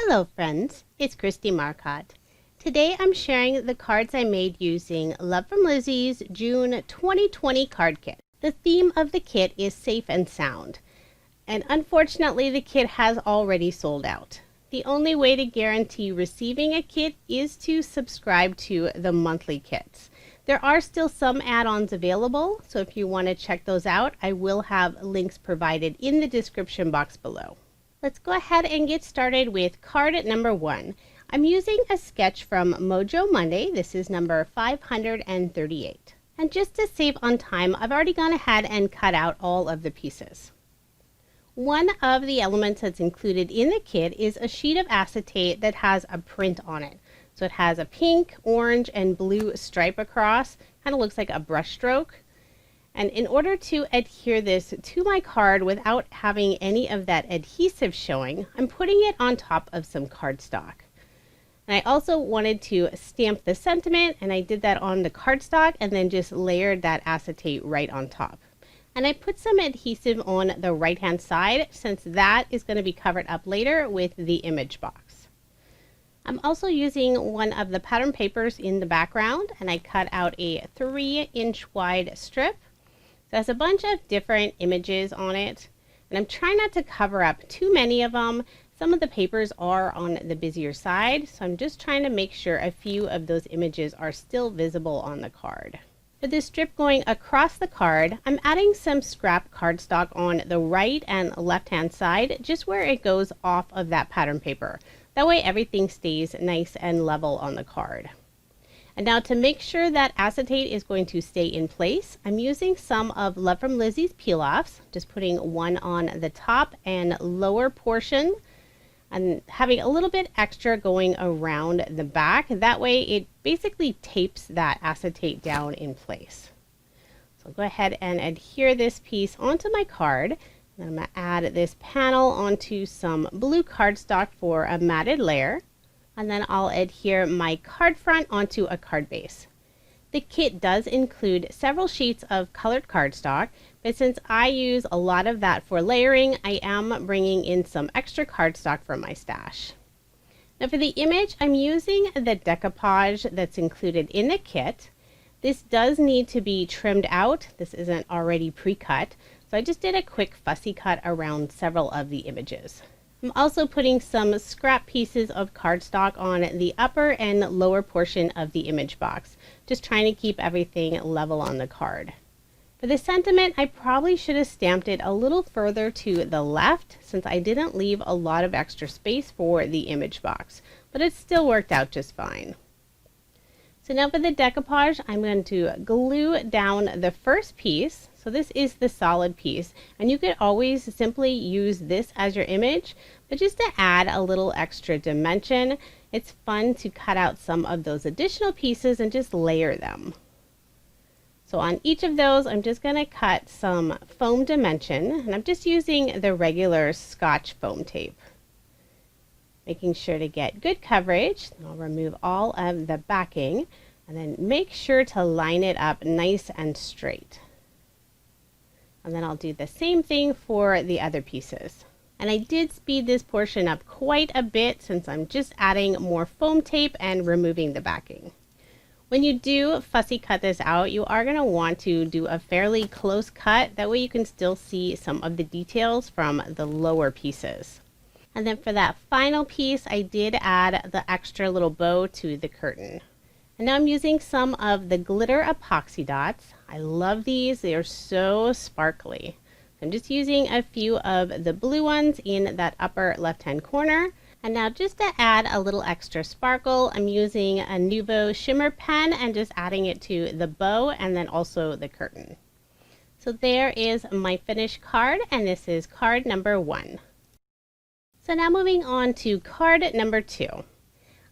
Hello friends, it's Kristie Marcotte. Today I'm sharing the cards I made using Love From Lizi's June 2020 card kit. The theme of the kit is safe and sound, and unfortunately the kit has already sold out. The only way to guarantee receiving a kit is to subscribe to the monthly kits. There are still some add-ons available, so if you want to check those out, I will have links provided in the description box below. Let's go ahead and get started with card number 1. I'm using a sketch from Mojo Monday. This is number 538. And just to save on time, I've already gone ahead and cut out all of the pieces. One of the elements that's included in the kit is a sheet of acetate that has a print on it. So it has a pink, orange, and blue stripe across. Kind of looks like a brush stroke. And in order to adhere this to my card without having any of that adhesive showing, I'm putting it on top of some cardstock. And I also wanted to stamp the sentiment, and I did that on the cardstock and then just layered that acetate right on top. And I put some adhesive on the right hand side since that is going to be covered up later with the image box. I'm also using one of the pattern papers in the background, and I cut out a 3-inch wide strip. So it has a bunch of different images on it, and I'm trying not to cover up too many of them. Some of the papers are on the busier side, so I'm just trying to make sure a few of those images are still visible on the card. For this strip going across the card, I'm adding some scrap cardstock on the right and left hand side, just where it goes off of that pattern paper. That way everything stays nice and level on the card. And now to make sure that acetate is going to stay in place, I'm using some of Love From Lizi's peel-offs, just putting one on the top and lower portion and having a little bit extra going around the back. That way it basically tapes that acetate down in place. So I'll go ahead and adhere this piece onto my card. And I'm going to add this panel onto some blue cardstock for a matted layer. And then I'll adhere my card front onto a card base. The kit does include several sheets of colored cardstock, but since I use a lot of that for layering, I am bringing in some extra cardstock from my stash. Now for the image, I'm using the decoupage that's included in the kit. This does need to be trimmed out. This isn't already pre-cut, so I just did a quick fussy cut around several of the images. I'm also putting some scrap pieces of cardstock on the upper and lower portion of the image box, just trying to keep everything level on the card. For the sentiment, I probably should have stamped it a little further to the left since I didn't leave a lot of extra space for the image box, but it still worked out just fine. So now for the decoupage, I'm going to glue down the first piece. So this is the solid piece, and you could always simply use this as your image, but just to add a little extra dimension, it's fun to cut out some of those additional pieces and just layer them. So on each of those, I'm just going to cut some foam dimension, and I'm just using the regular Scotch foam tape. Making sure to get good coverage. I'll remove all of the backing, and then make sure to line it up nice and straight. And then I'll do the same thing for the other pieces. And I did speed this portion up quite a bit since I'm just adding more foam tape and removing the backing. When you do fussy cut this out, you are going to want to do a fairly close cut. That way you can still see some of the details from the lower pieces. And then for that final piece, I did add the extra little bow to the curtain. And now I'm using some of the glitter epoxy dots. I love these, they are so sparkly. I'm just using a few of the blue ones in that upper left hand corner. And now just to add a little extra sparkle, I'm using a Nuvo shimmer pen and just adding it to the bow and then also the curtain. So there is my finished card, and this is card number 1. So now moving on to card number 2.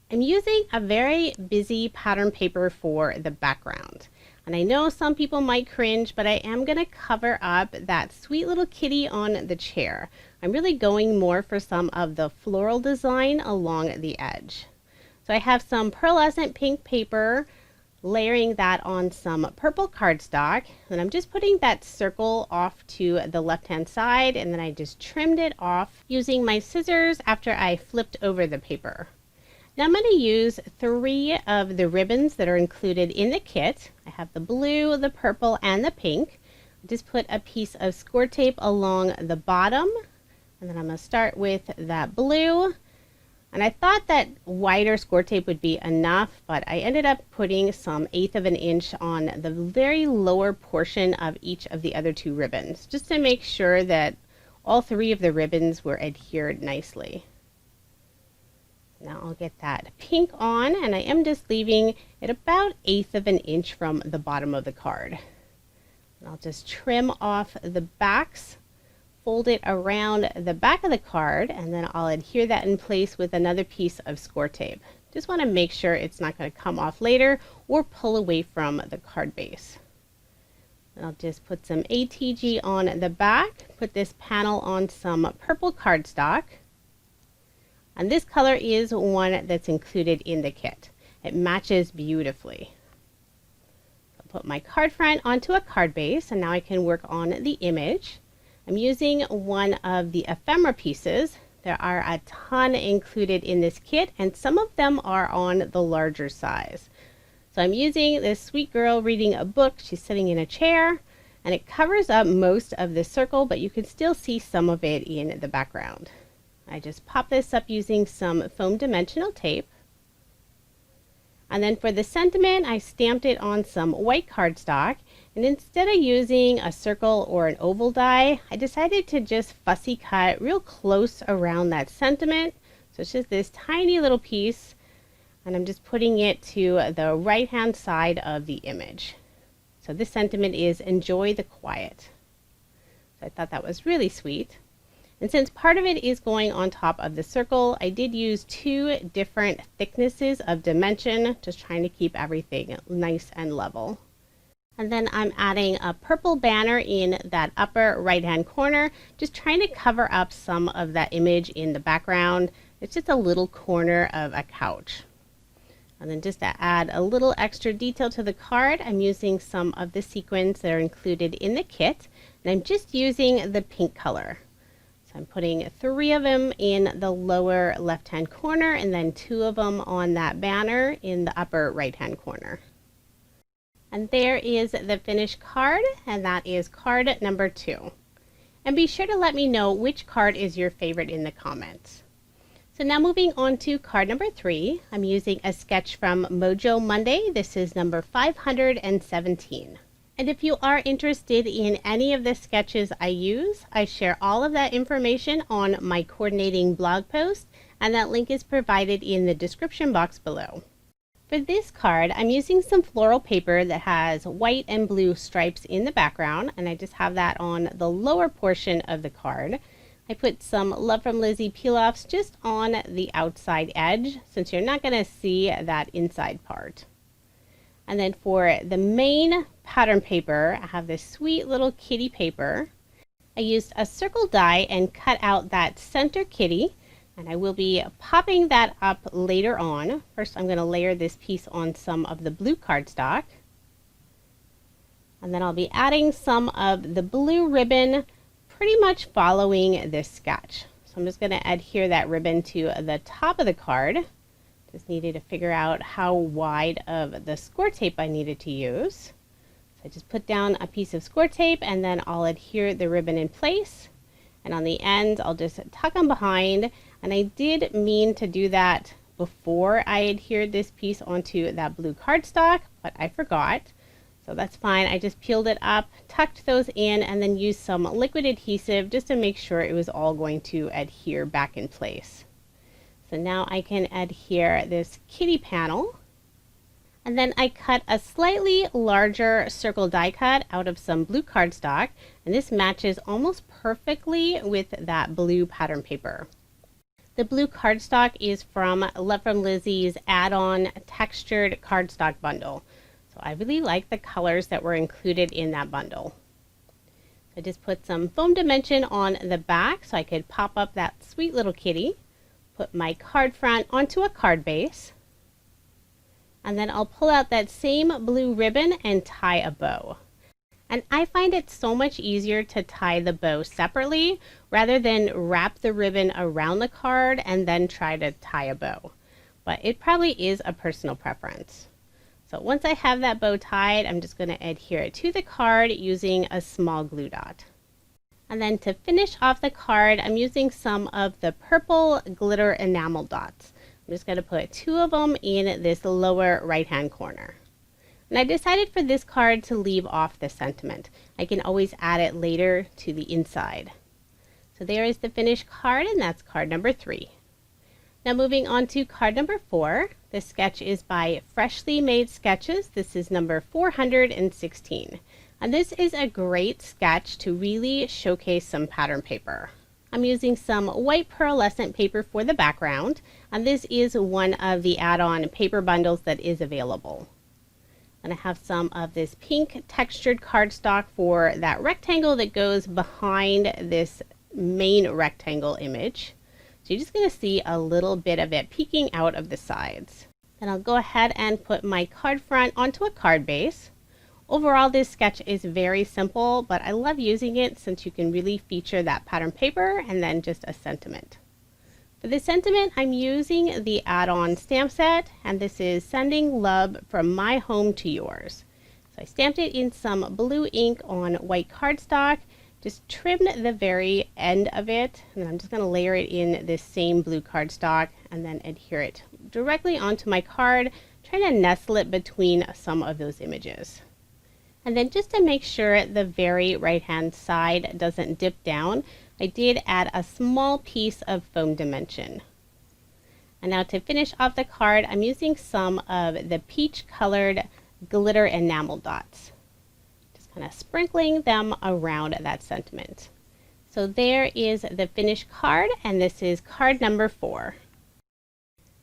I'm using a very busy pattern paper for the background. And I know some people might cringe, but I am going to cover up that sweet little kitty on the chair. I'm really going more for some of the floral design along the edge. So I have some pearlescent pink paper layering that on some purple cardstock, and I'm just putting that circle off to the left hand side, and then I just trimmed it off using my scissors after I flipped over the paper. Now I'm going to use 3 of the ribbons that are included in the kit. I have the blue, the purple, and the pink. Just put a piece of score tape along the bottom, and then I'm going to start with that blue. And I thought that wider score tape would be enough, but I ended up putting some 1/8 of an inch on the very lower portion of each of the other 2 ribbons, just to make sure that all 3 of the ribbons were adhered nicely. Now I'll get that pink on, and I am just leaving it about 1/8 of an inch from the bottom of the card. And I'll just trim off the backs, fold it around the back of the card, and then I'll adhere that in place with another piece of score tape. Just want to make sure it's not going to come off later or pull away from the card base. And I'll just put some ATG on the back, put this panel on some purple cardstock. And this color is one that's included in the kit. It matches beautifully. I'll put my card front onto a card base, and now I can work on the image. I'm using one of the ephemera pieces. There are a ton included in this kit, and some of them are on the larger size. So I'm using this sweet girl reading a book. She's sitting in a chair, and it covers up most of the circle, but you can still see some of it in the background. I just pop this up using some foam dimensional tape. And then for the sentiment, I stamped it on some white cardstock. And instead of using a circle or an oval die, I decided to just fussy cut real close around that sentiment. So it's just this tiny little piece. And I'm just putting it to the right hand side of the image. So this sentiment is enjoy the quiet. So I thought that was really sweet. And since part of it is going on top of the circle, I did use 2 different thicknesses of dimension, just trying to keep everything nice and level. And then I'm adding a purple banner in that upper right hand corner, just trying to cover up some of that image in the background. It's just a little corner of a couch. And then just to add a little extra detail to the card, I'm using some of the sequins that are included in the kit, and I'm just using the pink color. I'm putting 3 of them in the lower left hand corner, and then 2 of them on that banner in the upper right hand corner. And there is the finished card, and that is card number 2. And be sure to let me know which card is your favorite in the comments. So now moving on to card number 3, I'm using a sketch from Mojo Monday. This is number 517. And if you are interested in any of the sketches I use, I share all of that information on my coordinating blog post, and that link is provided in the description box below. For this card, I'm using some floral paper that has white and blue stripes in the background, and I just have that on the lower portion of the card. I put some Love From Lizi peel-offs just on the outside edge, since you're not going to see that inside part. And then for the main pattern paper, I have this sweet little kitty paper. I used a circle die and cut out that center kitty, and I will be popping that up later on. First, I'm going to layer this piece on some of the blue cardstock. And then I'll be adding some of the blue ribbon, pretty much following this sketch. So I'm just going to adhere that ribbon to the top of the card. Just needed to figure out how wide of the score tape I needed to use. So I just put down a piece of score tape, and then I'll adhere the ribbon in place. And on the end, I'll just tuck them behind. And I did mean to do that before I adhered this piece onto that blue cardstock, but I forgot. So that's fine. I just peeled it up, tucked those in, and then used some liquid adhesive just to make sure it was all going to adhere back in place. So now I can adhere this kitty panel. And then I cut a slightly larger circle die cut out of some blue cardstock, and this matches almost perfectly with that blue pattern paper. The blue cardstock is from Love From Lizi's add-on textured cardstock bundle. So I really like the colors that were included in that bundle. So I just put some foam dimension on the back so I could pop up that sweet little kitty. Put my card front onto a card base. And then I'll pull out that same blue ribbon and tie a bow. And I find it so much easier to tie the bow separately rather than wrap the ribbon around the card and then try to tie a bow. But it probably is a personal preference. So once I have that bow tied, I'm just going to adhere it to the card using a small glue dot. And then to finish off the card, I'm using some of the purple glitter enamel dots. I'm just going to put 2 of them in this lower right-hand corner. And I decided for this card to leave off the sentiment. I can always add it later to the inside. So there is the finished card, and that's card number 3. Now moving on to card number 4. The sketch is by Freshly Made Sketches. This is number 416. And this is a great sketch to really showcase some pattern paper. I'm using some white pearlescent paper for the background, and this is one of the add-on paper bundles that is available. And I have some of this pink textured cardstock for that rectangle that goes behind this main rectangle image. So you're just going to see a little bit of it peeking out of the sides. Then I'll go ahead and put my card front onto a card base. Overall, this sketch is very simple, but I love using it since you can really feature that pattern paper and then just a sentiment. For the sentiment, I'm using the add-on stamp set, and this is Sending Love From My Home to Yours. So I stamped it in some blue ink on white cardstock, just trimmed the very end of it, and then I'm just going to layer it in this same blue cardstock and then adhere it directly onto my card, trying to nestle it between some of those images. And then just to make sure the very right-hand side doesn't dip down, I did add a small piece of foam dimension. And now to finish off the card, I'm using some of the peach colored glitter enamel dots. Just kind of sprinkling them around that sentiment. So there is the finished card, and this is card number 4.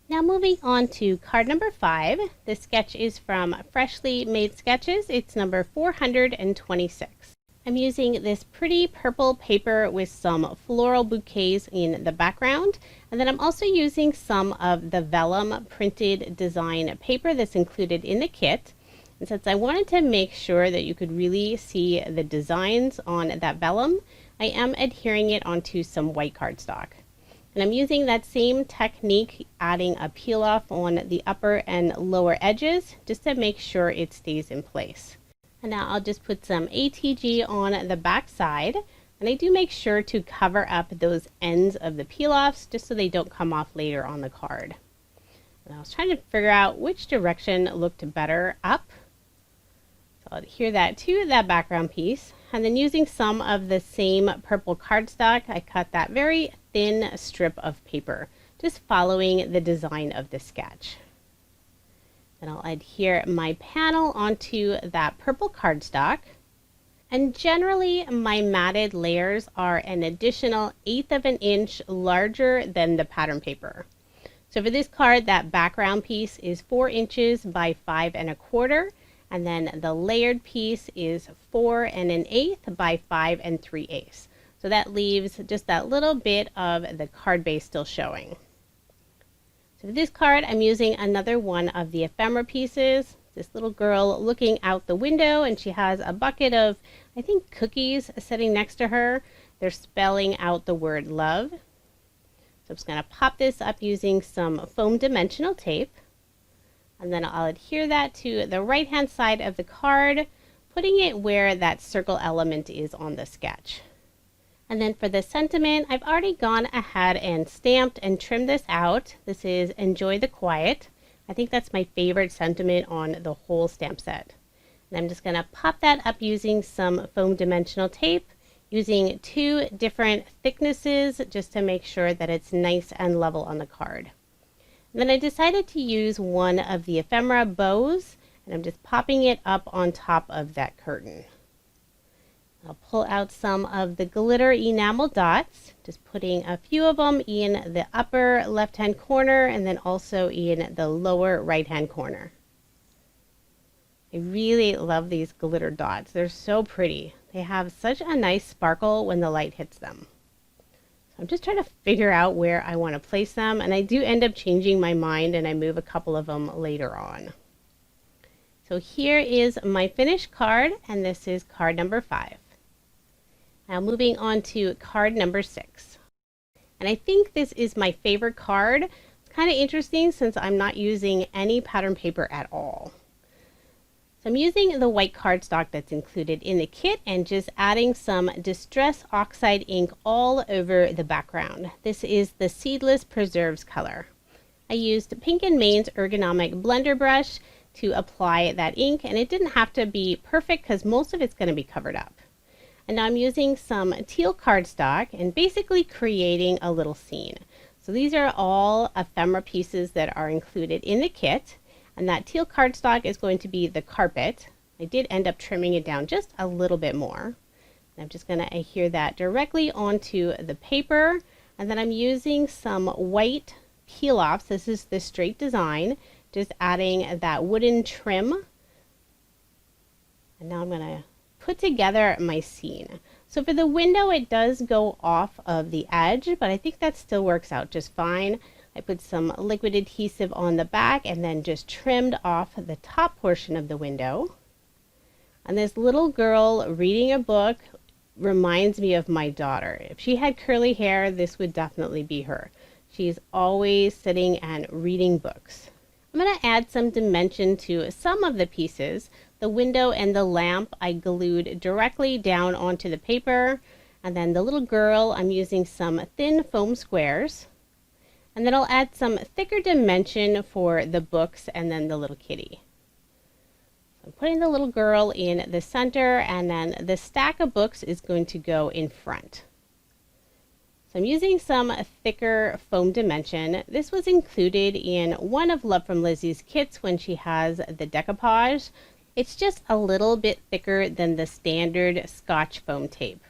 Now moving on to card number 5. The sketch is from Freshly Made Sketches. It's number 426. I'm using this pretty purple paper with some floral bouquets in the background, and then I'm also using some of the vellum printed design paper that's included in the kit. And since I wanted to make sure that you could really see the designs on that vellum, I am adhering it onto some white cardstock. And I'm using that same technique, adding a peel off on the upper and lower edges just to make sure it stays in place. And now I'll just put some ATG on the back side, and I do make sure to cover up those ends of the peel-offs just so they don't come off later on the card. And I was trying to figure out which direction looked better up. So I'll adhere that to that background piece, and then using some of the same purple cardstock, I cut that very thin strip of paper, just following the design of the sketch. And I'll adhere my panel onto that purple cardstock. And generally my matted layers are an additional 1/8 of an inch larger than the pattern paper. So for this card, that background piece is 4 inches by 5 1/4, and then the layered piece is 4 1/8 by 5 3/8. So that leaves just that little bit of the card base still showing. For this card, I'm using another one of the ephemera pieces. This little girl looking out the window, and she has a bucket of, I think, cookies sitting next to her. They're spelling out the word love. So I'm just going to pop this up using some foam dimensional tape. And then I'll adhere that to the right-hand side of the card, putting it where that circle element is on the sketch. And then for the sentiment, I've already gone ahead and stamped and trimmed this out. This is Enjoy the Quiet. I think that's my favorite sentiment on the whole stamp set. And I'm just going to pop that up using some foam dimensional tape, using 2 different thicknesses just to make sure that it's nice and level on the card. And then I decided to use one of the ephemera bows, and I'm just popping it up on top of that curtain. I'll pull out some of the glitter enamel dots, just putting a few of them in the upper left-hand corner and then also in the lower right-hand corner. I really love these glitter dots. They're so pretty. They have such a nice sparkle when the light hits them. So I'm just trying to figure out where I want to place them, and I do end up changing my mind and I move a couple of them later on. So here is my finished card, and this is card number 5. Now moving on to card number 6. And I think this is my favorite card. It's kind of interesting since I'm not using any pattern paper at all. So I'm using the white cardstock that's included in the kit and just adding some Distress Oxide ink all over the background. This is the Seedless Preserves color. I used Pink & Main's ergonomic blender brush to apply that ink, and it didn't have to be perfect because most of it's going to be covered up. And now I'm using some teal cardstock and basically creating a little scene. So these are all ephemera pieces that are included in the kit, and that teal cardstock is going to be the carpet. I did end up trimming it down just a little bit more. And I'm just going to adhere that directly onto the paper, and then I'm using some white peel-offs. This is the straight design, just adding that wooden trim. And now I'm going to put together my scene. So for the window, it does go off of the edge, but I think that still works out just fine. I put some liquid adhesive on the back and then just trimmed off the top portion of the window. And this little girl reading a book reminds me of my daughter. If she had curly hair, this would definitely be her. She's always sitting and reading books. I'm going to add some dimension to some of the pieces. The window and the lamp I glued directly down onto the paper, and then the little girl, I'm using some thin foam squares, and then I'll add some thicker dimension for the books and then the little kitty. So I'm putting the little girl in the center, and then the stack of books is going to go in front. So I'm using some thicker foam dimension. This was included in one of Love From Lizi's kits when she has the decoupage. It's just a little bit thicker than the standard Scotch foam tape.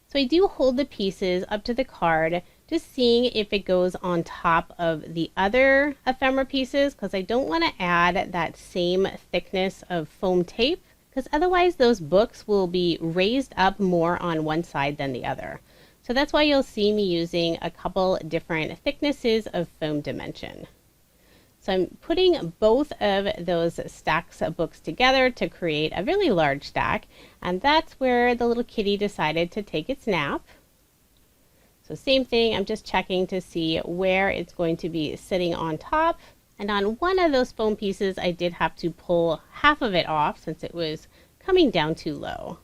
So I do hold the pieces up to the card, just seeing if it goes on top of the other ephemera pieces, because I don't want to add that same thickness of foam tape, because otherwise those books will be raised up more on one side than the other. So that's why you'll see me using a couple different thicknesses of foam dimension. So I'm putting both of those stacks of books together to create a really large stack, and that's where the little kitty decided to take its nap. So same thing, I'm just checking to see where it's going to be sitting on top. And on one of those foam pieces, I did have to pull half of it off since it was coming down too low.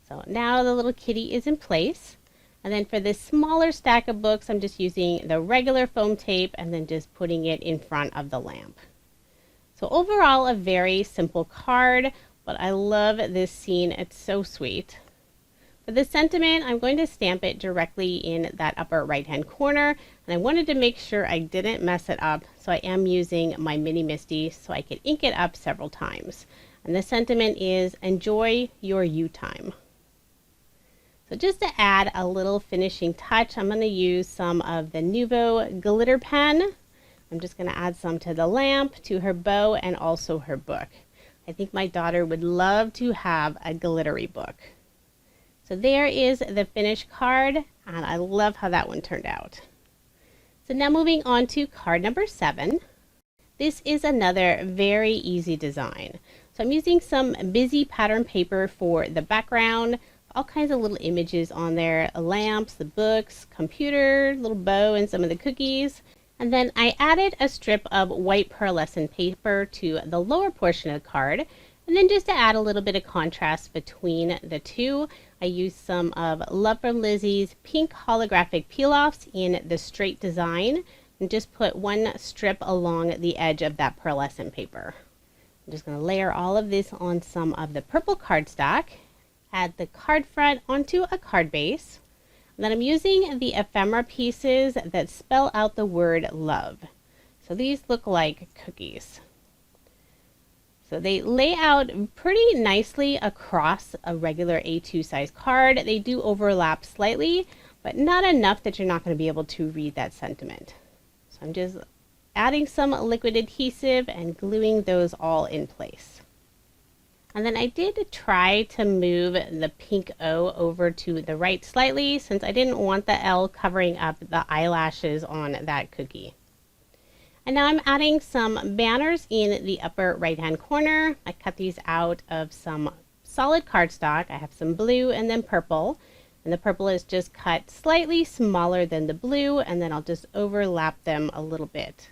So now the little kitty is in place. And then for this smaller stack of books, I'm just using the regular foam tape and then just putting it in front of the lamp. So overall, a very simple card, but I love this scene. It's so sweet. For the sentiment, I'm going to stamp it directly in that upper right-hand corner, and I wanted to make sure I didn't mess it up, so I am using my Mini Misty so I could ink it up several times. And the sentiment is, enjoy your you time. So just to add a little finishing touch, I'm going to use some of the Nuvo glitter pen. I'm just going to add some to the lamp, to her bow, and also her book. I think my daughter would love to have a glittery book. So there is the finished card, and I love how that one turned out. So now moving on to card number 7. This is another very easy design. So I'm using some busy pattern paper for the background. All kinds of little images on there, lamps, the books, computer, little bow, and some of the cookies. And then I added a strip of white pearlescent paper to the lower portion of the card. And then just to add a little bit of contrast between the two, I used some of Love From Lizi's pink holographic peel-offs in the straight design, and just put one strip along the edge of that pearlescent paper. I'm just going to layer all of this on some of the purple cardstock. Add the card front onto a card base. And then I'm using the ephemera pieces that spell out the word love. So these look like cookies. So they lay out pretty nicely across a regular A2 size card. They do overlap slightly, but not enough that you're not going to be able to read that sentiment. So I'm just adding some liquid adhesive and gluing those all in place. And then I did try to move the pink O over to the right slightly since I didn't want the L covering up the eyelashes on that cookie. And now I'm adding some banners in the upper right hand corner. I cut these out of some solid cardstock. I have some blue and then purple. And the purple is just cut slightly smaller than the blue, and then I'll just overlap them a little bit.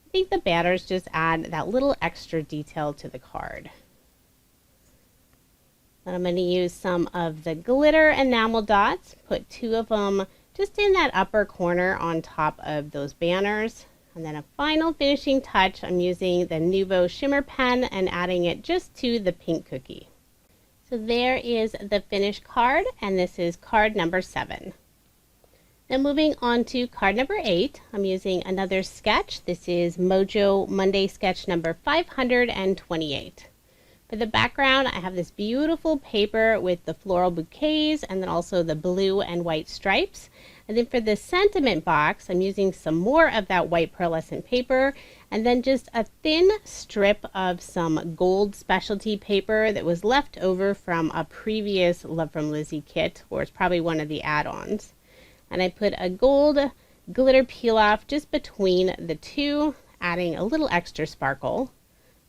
I think the banners just add that little extra detail to the card. Then I'm going to use some of the glitter enamel dots, put 2 of them just in that upper corner on top of those banners. And then a final finishing touch, I'm using the Nuvo shimmer pen and adding it just to the pink cookie. So there is the finished card, and this is card number 7. Then moving on to card number 8, I'm using another sketch. This is Mojo Monday sketch number 528. For the background, I have this beautiful paper with the floral bouquets and then also the blue and white stripes. And then for the sentiment box, I'm using some more of that white pearlescent paper and then just a thin strip of some gold specialty paper that was left over from a previous Love From Lizi kit, or it's probably one of the add-ons. And I put a gold glitter peel off just between the two, adding a little extra sparkle.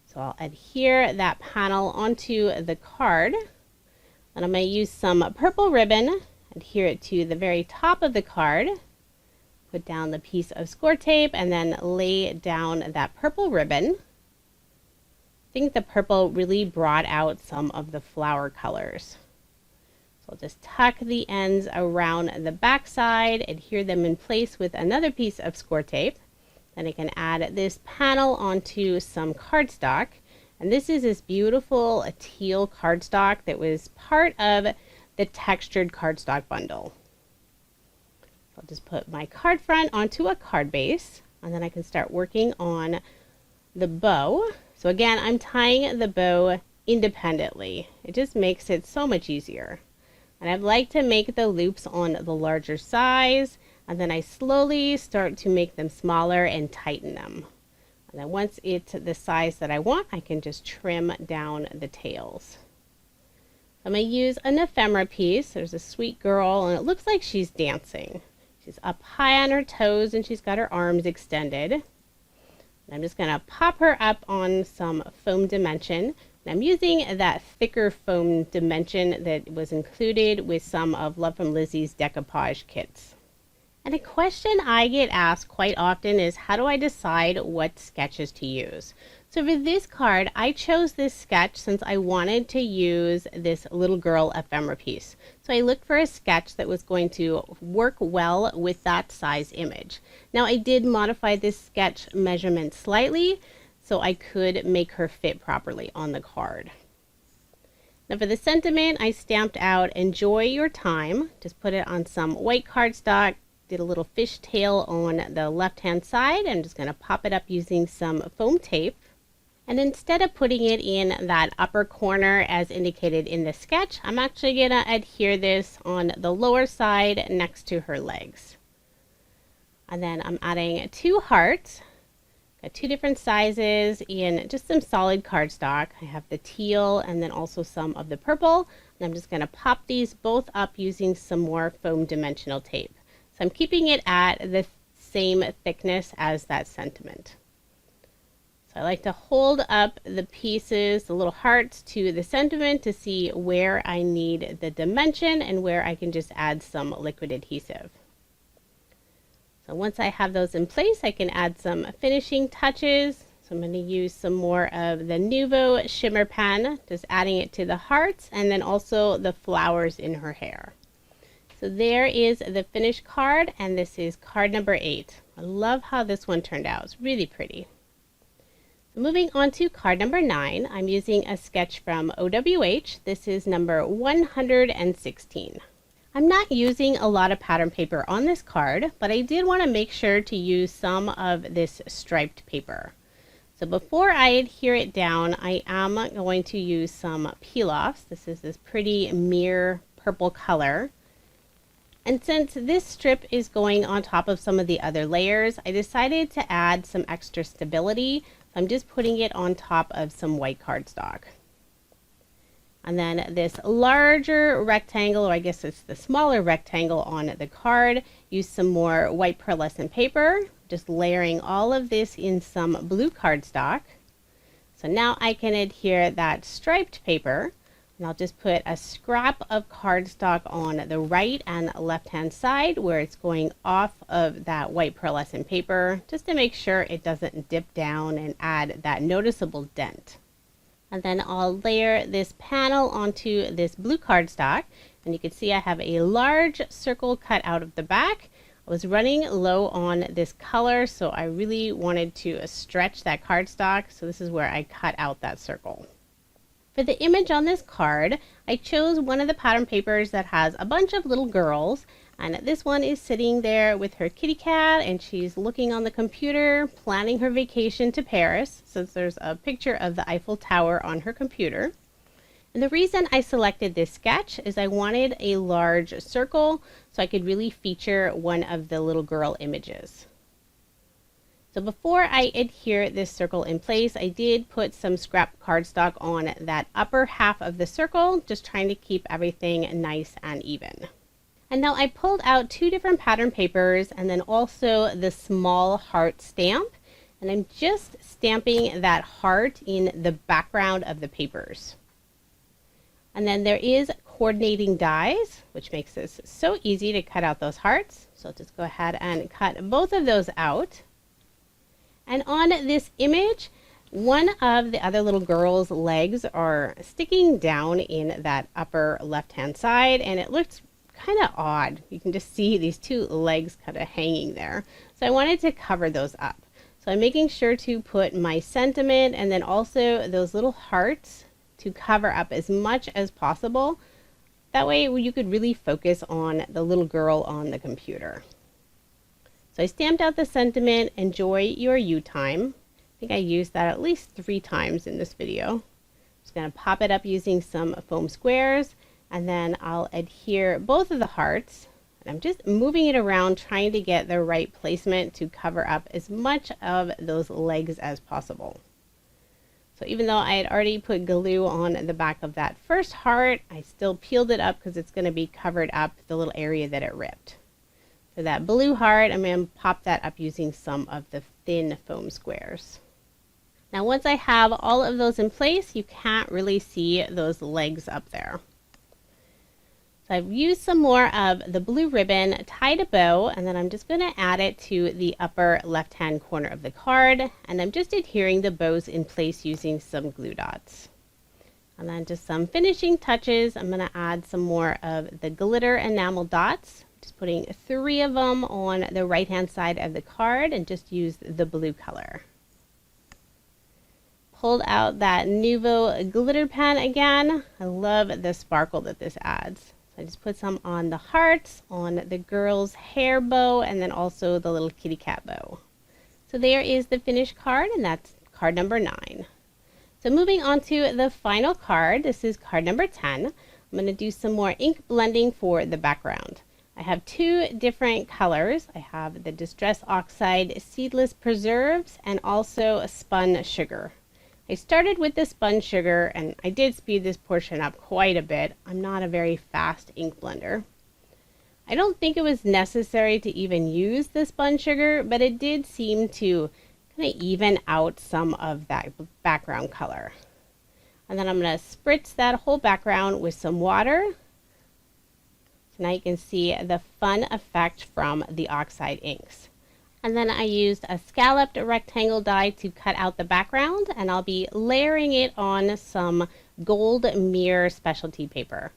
So I'll adhere that panel onto the card, and I'm going to use some purple ribbon, adhere it to the very top of the card, put down the piece of score tape, and then lay down that purple ribbon. I think the purple really brought out some of the flower colors. So I'll just tuck the ends around the back side, adhere them in place with another piece of score tape. Then I can add this panel onto some cardstock. And this is this beautiful teal cardstock that was part of the textured cardstock bundle. I'll just put my card front onto a card base, and then I can start working on the bow. So again, I'm tying the bow independently. It just makes it so much easier. And I'd like to make the loops on the larger size, and then I slowly start to make them smaller and tighten them. And then once it's the size that I want, I can just trim down the tails. I'm going to use an ephemera piece. There's a sweet girl, and it looks like she's dancing. She's up high on her toes, and she's got her arms extended. And I'm just going to pop her up on some foam dimension. And I'm using that thicker foam dimension that was included with some of Love From Lizi's decoupage kits. And a question I get asked quite often is, how do I decide what sketches to use? So for this card, I chose this sketch since I wanted to use this little girl ephemera piece. So I looked for a sketch that was going to work well with that size image. Now I did modify this sketch measurement slightly so I could make her fit properly on the card. Now for the sentiment, I stamped out "Enjoy Your Time." Just put it on some white cardstock. Did a little fishtail on the left hand side. I'm just going to pop it up using some foam tape. And instead of putting it in that upper corner as indicated in the sketch, I'm actually going to adhere this on the lower side next to her legs. And then I'm adding 2 hearts. Got 2 different sizes in just some solid cardstock. I have the teal and then also some of the purple. And I'm just going to pop these both up using some more foam dimensional tape. So I'm keeping it at the same thickness as that sentiment. So I like to hold up the pieces, the little hearts, to the sentiment to see where I need the dimension and where I can just add some liquid adhesive. So once I have those in place, I can add some finishing touches. So I'm going to use some more of the Nuvo shimmer pen, just adding it to the hearts and then also the flowers in her hair. So there is the finished card, and this is card number 8. I love how this one turned out. It's really pretty. So moving on to card number 9, I'm using a sketch from OWH. This is number 116. I'm not using a lot of pattern paper on this card, but I did want to make sure to use some of this striped paper. So before I adhere it down, I am going to use some peel-offs. This is this pretty mirror purple color. And since this strip is going on top of some of the other layers, I decided to add some extra stability. I'm just putting it on top of some white cardstock. And then this larger rectangle, or I guess it's the smaller rectangle on the card, use some more white pearlescent paper. just layering all of this in some blue cardstock. So now I can adhere that striped paper, and I'll just put a scrap of cardstock on the right and left hand side where it's going off of that white pearlescent paper, just to make sure it doesn't dip down and add that noticeable dent. And then I'll layer this panel onto this blue cardstock, and you can see I have a large circle cut out of the back. I was running low on this color, so I really wanted to stretch that cardstock, so this is where I cut out that circle. For the image on this card, I chose one of the pattern papers that has a bunch of little girls, and this one is sitting there with her kitty cat, and she's looking on the computer, planning her vacation to Paris, since there's a picture of the Eiffel Tower on her computer. And the reason I selected this sketch is I wanted a large circle so I could really feature one of the little girl images. So before I adhere this circle in place, I did put some scrap cardstock on that upper half of the circle, just trying to keep everything nice and even. And now I pulled out two different pattern papers and then also the small heart stamp, and I'm just stamping that heart in the background of the papers. And then there is coordinating dies, which makes this so easy to cut out those hearts. So I'll just go ahead and cut both of those out. And on this image, one of the other little girl's legs are sticking down in that upper left-hand side, and it looks kind of odd. You can just see these two legs kind of hanging there. So I wanted to cover those up. So I'm making sure to put my sentiment and then also those little hearts to cover up as much as possible. That way you could really focus on the little girl on the computer. So I stamped out the sentiment, enjoy your you time. I think I used that at least 3 times in this video. I'm just going to pop it up using some foam squares, and then I'll adhere both of the hearts. And I'm just moving it around, trying to get the right placement to cover up as much of those legs as possible. So even though I had already put glue on the back of that first heart, I still peeled it up because it's going to be covered up the little area that it ripped. For that blue heart, I'm going to pop that up using some of the thin foam squares. Now once I have all of those in place, you can't really see those legs up there. So I've used some more of the blue ribbon, tied a bow, and then I'm just going to add it to the upper left-hand corner of the card, and I'm just adhering the bows in place using some glue dots. And then just some finishing touches, I'm going to add some more of the glitter enamel dots, just putting 3 of them on the right-hand side of the card, and just use the blue color. Pulled out that Nuvo glitter pen again. I love the sparkle that this adds. So I just put some on the hearts, on the girl's hair bow, and then also the little kitty cat bow. So there is the finished card, and that's card number 9. So moving on to the final card, this is card number 10. I'm going to do some more ink blending for the background. I have 2 different colors. I have the Distress Oxide Seedless Preserves and also a Spun Sugar. I started with the spun sugar, and I did speed this portion up quite a bit. I'm not a very fast ink blender. I don't think it was necessary to even use the spun sugar, but it did seem to kind of even out some of that background color. And then I'm going to spritz that whole background with some water. So now you can see the fun effect from the oxide inks. And then I used a scalloped rectangle die to cut out the background, and I'll be layering it on some gold mirror specialty paper.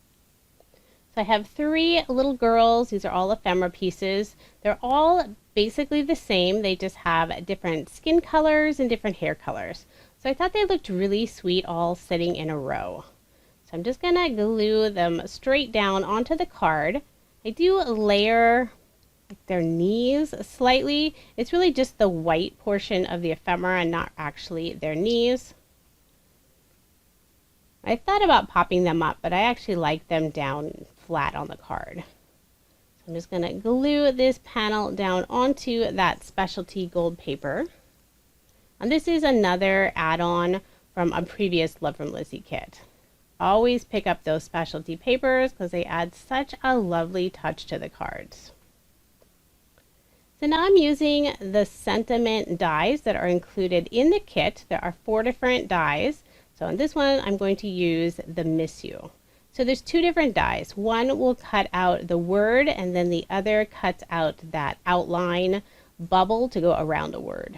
So I have 3 little girls. These are all ephemera pieces. They're all basically the same. They just have different skin colors and different hair colors. So I thought they looked really sweet all sitting in a row. So I'm just going to glue them straight down onto the card. I do layer their knees slightly. It's really just the white portion of the ephemera and not actually their knees. I thought about popping them up, but I actually like them down flat on the card. So I'm just going to glue this panel down onto that specialty gold paper. And this is another add-on from a previous Love From Lizi kit. Always pick up those specialty papers because they add such a lovely touch to the cards. So now I'm using the sentiment dies that are included in the kit. There are 4 different dies. So on this one, I'm going to use the Miss You. So there's 2 different dies. One will cut out the word, and then the other cuts out that outline bubble to go around the word.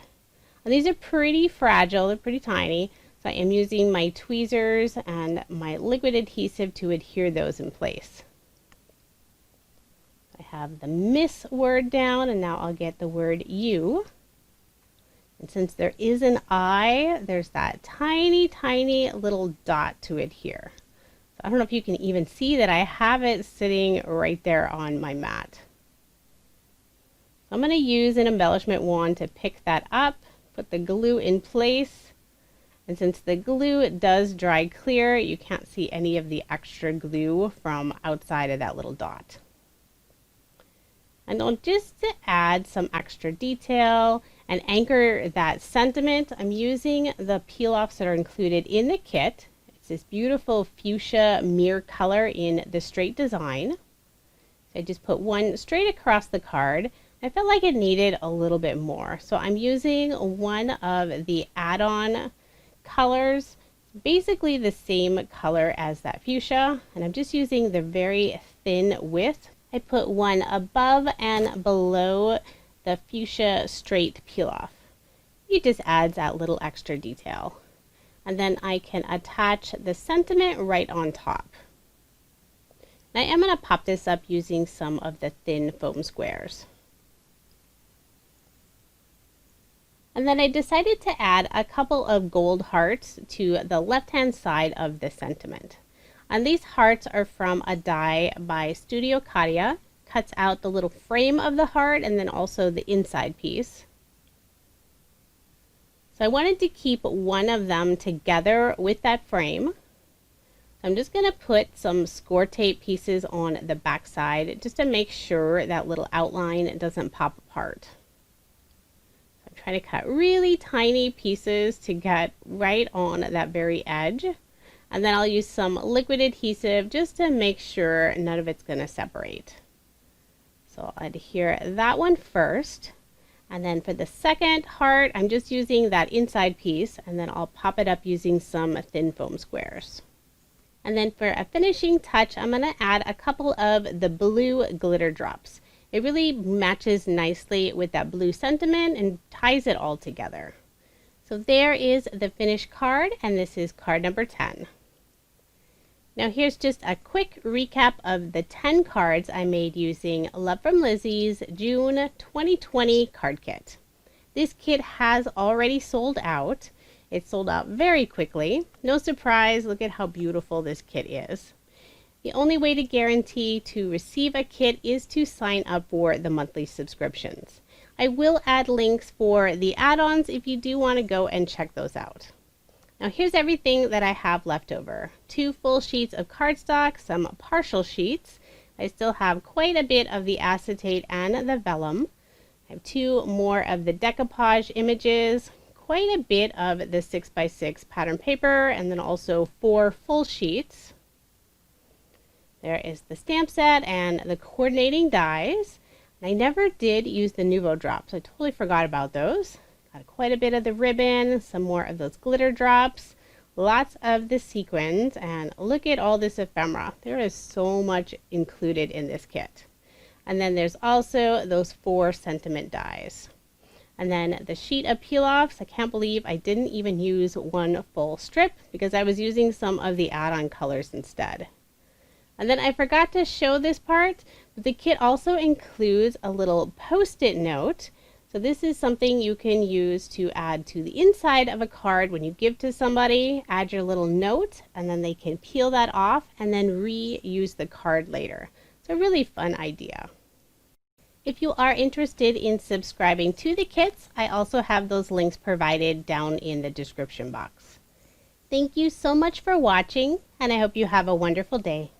And these are pretty fragile, they're pretty tiny. So I am using my tweezers and my liquid adhesive to adhere those in place. I have the Miss word down, and now I'll get the word You. And since there is an I, there's that tiny, tiny little dot to adhere. So I don't know if you can even see that I have it sitting right there on my mat. So I'm going to use an embellishment wand to pick that up, put the glue in place. And since the glue does dry clear, you can't see any of the extra glue from outside of that little dot. And then just to add some extra detail and anchor that sentiment, I'm using the peel-offs that are included in the kit. It's this beautiful fuchsia mirror color in the straight design. So I just put one straight across the card. I felt like it needed a little bit more. So I'm using one of the add-on colors, basically the same color as that fuchsia, and I'm just using the very thin width. I put one above and below the fuchsia straight peel off. It just adds that little extra detail. And then I can attach the sentiment right on top. And I am going to pop this up using some of the thin foam squares. And then I decided to add a couple of gold hearts to the left-hand side of the sentiment. And these hearts are from a die by Studio Katia. Cuts out the little frame of the heart and then also the inside piece. So I wanted to keep one of them together with that frame. So I'm just going to put some score tape pieces on the back side just to make sure that little outline doesn't pop apart. So I'm trying to cut really tiny pieces to get right on that very edge. And then I'll use some liquid adhesive just to make sure none of it's going to separate. So I'll adhere that one first. And then for the second heart, I'm just using that inside piece, and then I'll pop it up using some thin foam squares. And then for a finishing touch, I'm going to add a couple of the blue glitter drops. It really matches nicely with that blue sentiment and ties it all together. So there is the finished card, and this is card number 10. Now here's just a quick recap of the 10 cards I made using Love From Lizi's June 2020 card kit. This kit has already sold out. It sold out very quickly. No surprise, look at how beautiful this kit is. The only way to guarantee to receive a kit is to sign up for the monthly subscriptions. I will add links for the add-ons if you do want to go and check those out. Now here's everything that I have left over. 2 full sheets of cardstock, some partial sheets. I still have quite a bit of the acetate and the vellum. I have 2 more of the decoupage images, quite a bit of the 6x6 pattern paper, and then also 4 full sheets. There is the stamp set and the coordinating dies. And I never did use the Nouveau drops. I totally forgot about those. Got quite a bit of the ribbon, some more of those glitter drops, lots of the sequins, and look at all this ephemera. There is so much included in this kit. And then there's also those 4 sentiment dies. And then the sheet of peel-offs, I can't believe I didn't even use one full strip because I was using some of the add-on colors instead. And then I forgot to show this part, but the kit also includes a little post-it note. So this is something you can use to add to the inside of a card when you give to somebody. Add your little note, and then they can peel that off and then reuse the card later. It's a really fun idea. If you are interested in subscribing to the kits, I also have those links provided down in the description box. Thank you so much for watching, and I hope you have a wonderful day.